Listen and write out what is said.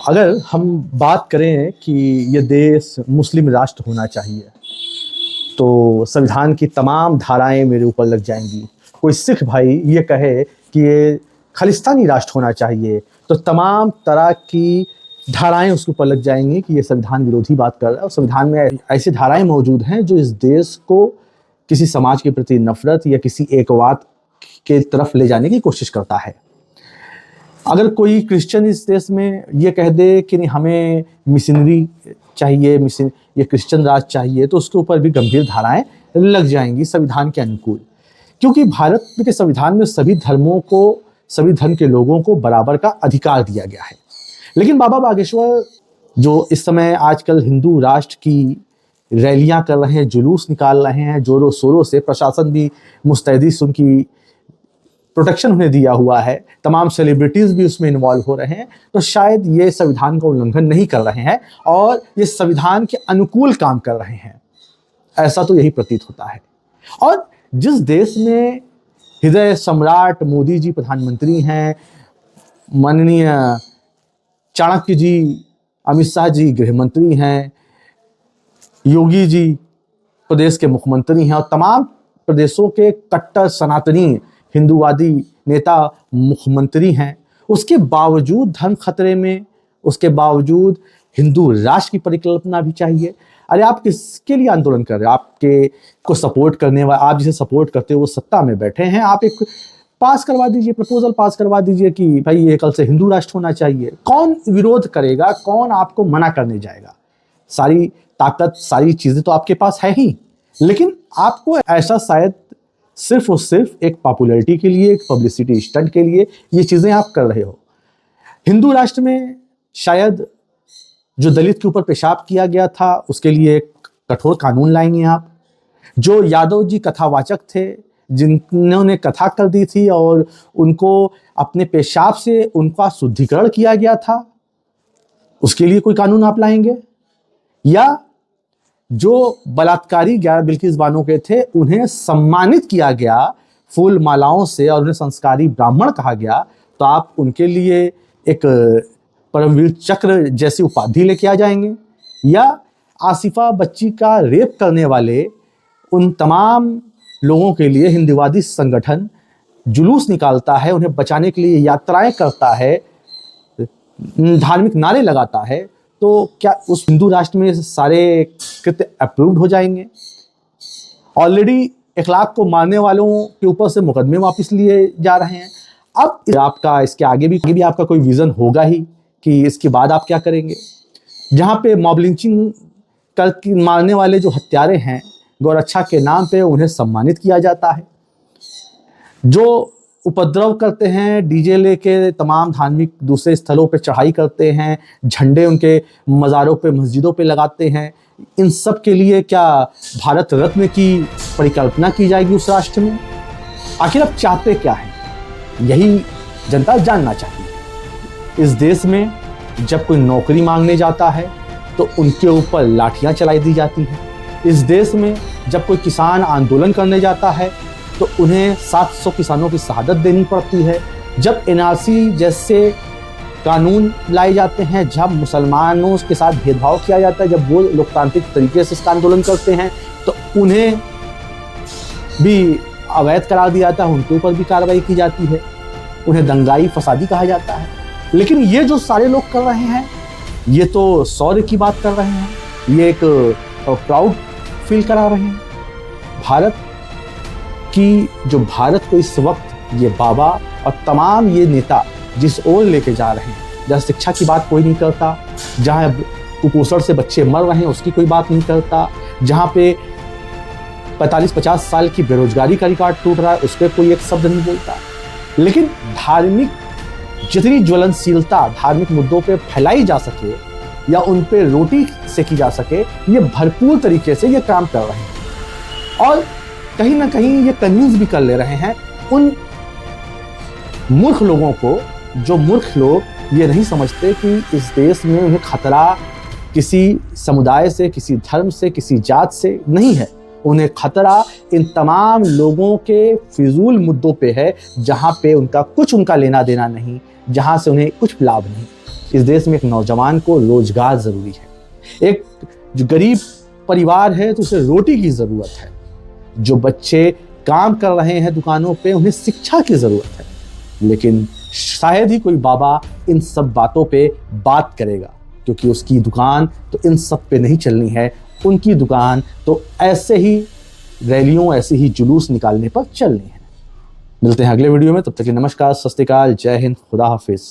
अगर हम बात करें कि ये देश मुस्लिम राष्ट्र होना चाहिए तो संविधान की तमाम धाराएं मेरे ऊपर लग जाएंगी। कोई सिख भाई ये कहे कि ये खालिस्तानी राष्ट्र होना चाहिए तो तमाम तरह की धाराएं उसके ऊपर लग जाएंगी कि ये संविधान विरोधी बात कर रहा है। और संविधान में ऐसी धाराएं मौजूद हैं जो इस देश को किसी समाज के प्रति नफरत या किसी एकवाद के तरफ ले जाने की कोशिश करता है। अगर कोई क्रिश्चियन इस देश में ये कह दे कि नहीं हमें मिशनरी चाहिए, ये क्रिश्चियन राज चाहिए, तो उसके ऊपर भी गंभीर धाराएं लग जाएंगी संविधान के अनुकूल। क्योंकि भारत के संविधान में सभी धर्मों को, सभी धर्म के लोगों को बराबर का अधिकार दिया गया है। लेकिन बाबा बागेश्वर जो इस समय आजकल हिंदू राष्ट्र की रैलियां कर रहे हैं, जुलूस निकाल रहे हैं जोरों शोरों से, प्रशासन भी मुस्तैदी से उनकी प्रोटेक्शन उन्हें दिया हुआ है, तमाम सेलिब्रिटीज भी उसमें इन्वॉल्व हो रहे हैं, तो शायद ये संविधान का उल्लंघन नहीं कर रहे हैं और ये संविधान के अनुकूल काम कर रहे हैं, ऐसा तो यही प्रतीत होता है। और जिस देश में हृदय सम्राट मोदी जी प्रधानमंत्री हैं, माननीय चाणक्य जी, अमित शाह जी गृह मंत्री हैं, योगी जी प्रदेश के मुख्यमंत्री हैं और तमाम प्रदेशों के कट्टर सनातनी हिंदूवादी नेता मुख्यमंत्री हैं, उसके बावजूद धर्म खतरे में, उसके बावजूद हिंदू राष्ट्र की परिकल्पना भी चाहिए। अरे आप किसके लिए आंदोलन कर रहे हैं? आपके को सपोर्ट करने वाले, आप जिसे सपोर्ट करते हो वो सत्ता में बैठे हैं, आप एक पास करवा दीजिए, प्रपोजल पास करवा दीजिए कि भाई ये कल से हिंदू राष्ट्र होना चाहिए। कौन विरोध करेगा? कौन आपको मना करने जाएगा? सारी ताकत, सारी चीजें तो आपके पास है ही, लेकिन आपको ऐसा शायद सिर्फ और सिर्फ एक पॉपुलैरिटी के लिए, एक पब्लिसिटी स्टंट के लिए ये चीजें आप कर रहे हो। हिंदू राष्ट्र में शायद जो दलित के ऊपर पेशाब किया गया था उसके लिए एक कठोर कानून लाएंगे आप। जो यादव जी कथावाचक थे, जिन्होंने कथा कर दी थी और उनको अपने पेशाब से उनका शुद्धिकरण किया गया था, उसके लिए कोई कानून आप लाएंगे? या जो बलात्कारी 11 बिल्किस बानो के थे उन्हें सम्मानित किया गया फूल मालाओं से और उन्हें संस्कारी ब्राह्मण कहा गया, तो आप उनके लिए एक परमवीर चक्र जैसी उपाधि लेके आ जाएंगे? या आसिफा बच्ची का रेप करने वाले उन तमाम लोगों के लिए हिंदूवादी संगठन जुलूस निकालता है, उन्हें बचाने के लिए यात्राएं करता है, धार्मिक नारे लगाता है, तो क्या उस हिंदू राष्ट्र में सारे कृत्य अप्रूव्ड हो जाएंगे? ऑलरेडी 1 लाख को मारने वालों के ऊपर से मुकदमे वापस लिए जा रहे हैं। अब आपका इसके आगे भी आपका कोई विजन होगा ही कि इसके बाद आप क्या करेंगे? जहाँ पे मॉब लिंचिंग कर मारने वाले जो हत्यारे हैं, गौरक्षा के नाम पे उन्हें सम्मानित किया जाता है। जो उपद्रव करते हैं, डीजे लेके तमाम धार्मिक दूसरे स्थलों पे चढ़ाई करते हैं, झंडे उनके मज़ारों पे, मस्जिदों पे लगाते हैं, इन सब के लिए क्या भारत रत्न की परिकल्पना की जाएगी उस राष्ट्र में? आखिर आप चाहते क्या हैं? यही जनता जानना चाहिए। इस देश में जब कोई नौकरी मांगने जाता है तो उनके ऊपर लाठियां चलाई दी जाती हैं। इस देश में जब कोई किसान आंदोलन करने जाता है तो उन्हें 700 किसानों की शहादत देनी पड़ती है। जब एनआरसी जैसे कानून लाए जाते हैं, जब मुसलमानों के साथ भेदभाव किया जाता है, जब वो लोकतांत्रिक तरीके से इसका आंदोलन करते हैं तो उन्हें भी अवैध करार दिया जाता है, उनके ऊपर भी कार्रवाई की जाती है, उन्हें दंगाई फसादी कहा जाता है। लेकिन ये जो सारे लोग कर रहे हैं, ये तो शौर्य की बात कर रहे हैं, ये एक प्राउड फील करा रहे हैं। भारत को इस वक्त ये बाबा और तमाम ये नेता जिस ओर लेके जा रहे हैं, जहाँ शिक्षा की बात कोई नहीं करता, जहाँ कुपोषण से बच्चे मर रहे हैं उसकी कोई बात नहीं करता, जहाँ पे 45-50 साल की बेरोजगारी का रिकॉर्ड टूट रहा है उस पर कोई एक शब्द नहीं बोलता। लेकिन धार्मिक जितनी ज्वलनशीलता धार्मिक मुद्दों पे फैलाई जा सके या उन पे रोटी सेकी जा सके, ये भरपूर तरीके से ये काम कर रहे हैं और कहीं ना कहीं ये कन्विंस भी कर ले रहे हैं उन मूर्ख लोगों को, जो मूर्ख लोग ये नहीं समझते कि इस देश में उन्हें खतरा किसी समुदाय से, किसी धर्म से, किसी जात से नहीं है। उन्हें खतरा इन तमाम लोगों के फिजूल मुद्दों पे है, जहाँ पे उनका लेना देना नहीं, जहाँ से उन्हें कुछ लाभ नहीं। इस देश में एक नौजवान को रोजगार ज़रूरी है। एक जो गरीब परिवार है तो उसे रोटी की ज़रूरत है। जो बच्चे काम कर रहे हैं दुकानों पे, उन्हें शिक्षा की ज़रूरत है। लेकिन शायद ही कोई बाबा इन सब बातों पे बात करेगा, क्योंकि उसकी दुकान तो इन सब पे नहीं चलनी है। उनकी दुकान तो ऐसे ही रैलियों, ऐसे ही जुलूस निकालने पर चलनी है। मिलते हैं अगले वीडियो में, तब तक के नमस्कार, सत श्री अकाल, जय हिंद, खुदा हाफिज।